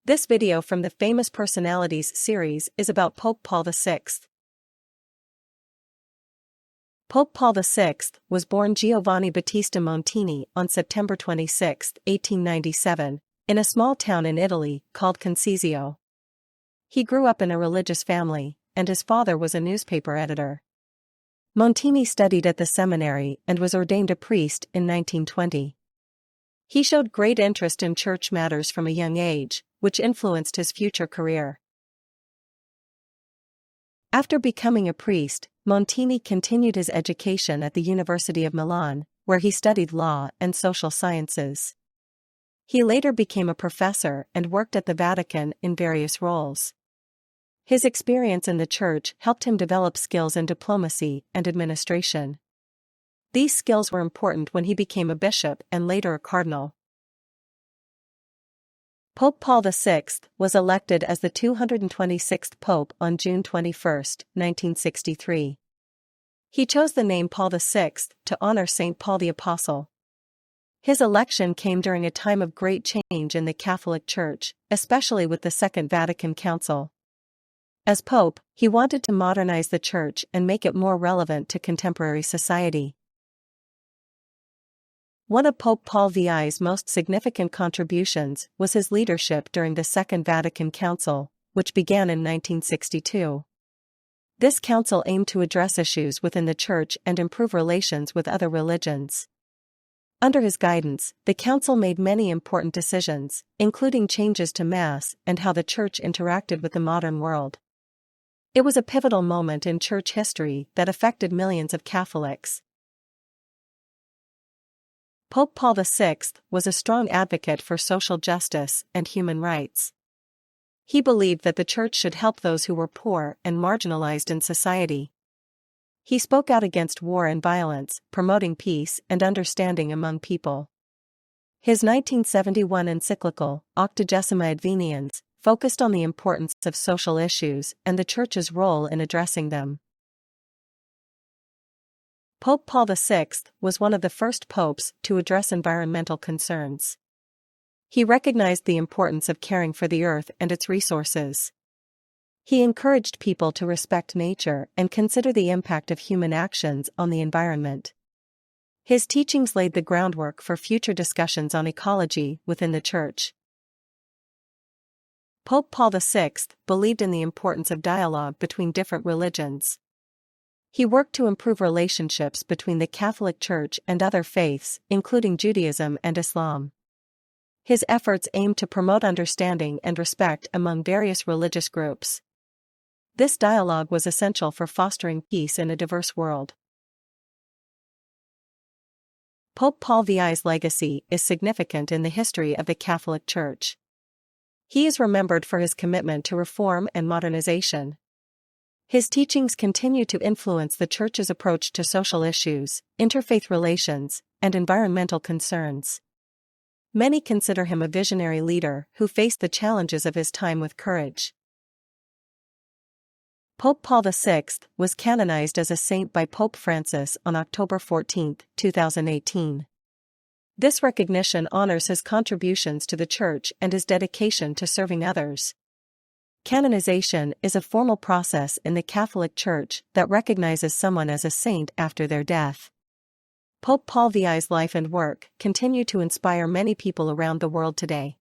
This video from the Famous Personalities series is about Pope Paul VI. Pope Paul VI was born Giovanni Battista Montini on September 26, 1897, in a small town in Italy called Concesio. He grew up in a religious family, and his father was a newspaper editor. Montini studied at the seminary and was ordained a priest in 1920. He showed great interest in church matters from a young age, which influenced his future career. After becoming a priest, Montini continued his education at the University of Milan, where he studied law and social sciences. He later became a professor and worked at the Vatican in various roles. His experience in the church helped him develop skills in diplomacy and administration. These skills were important when he became a bishop and later a cardinal. Pope Paul VI was elected as the 226th Pope on June 21, 1963. He chose the name Paul VI to honor St. Paul the Apostle. His election came during a time of great change in the Catholic Church, especially with the Second Vatican Council. As Pope, he wanted to modernize the Church and make it more relevant to contemporary society. One of Pope Paul VI's most significant contributions was his leadership during the Second Vatican Council, which began in 1962. This council aimed to address issues within the Church and improve relations with other religions. Under his guidance, the council made many important decisions, including changes to Mass and how the Church interacted with the modern world. It was a pivotal moment in Church history that affected millions of Catholics. Pope Paul VI was a strong advocate for social justice and human rights. He believed that the Church should help those who were poor and marginalized in society. He spoke out against war and violence, promoting peace and understanding among people. His 1971 encyclical, Octogesima Adveniens, focused on the importance of social issues and the Church's role in addressing them. Pope Paul VI was one of the first popes to address environmental concerns. He recognized the importance of caring for the earth and its resources. He encouraged people to respect nature and consider the impact of human actions on the environment. His teachings laid the groundwork for future discussions on ecology within the Church. Pope Paul VI believed in the importance of dialogue between different religions. He worked to improve relationships between the Catholic Church and other faiths, including Judaism and Islam. His efforts aimed to promote understanding and respect among various religious groups. This dialogue was essential for fostering peace in a diverse world. Pope Paul VI's legacy is significant in the history of the Catholic Church. He is remembered for his commitment to reform and modernization. His teachings continue to influence the Church's approach to social issues, interfaith relations, and environmental concerns. Many consider him a visionary leader who faced the challenges of his time with courage. Pope Paul VI was canonized as a saint by Pope Francis on October 14, 2018. This recognition honors his contributions to the Church and his dedication to serving others. Canonization is a formal process in the Catholic Church that recognizes someone as a saint after their death. Pope Paul VI's life and work continue to inspire many people around the world today.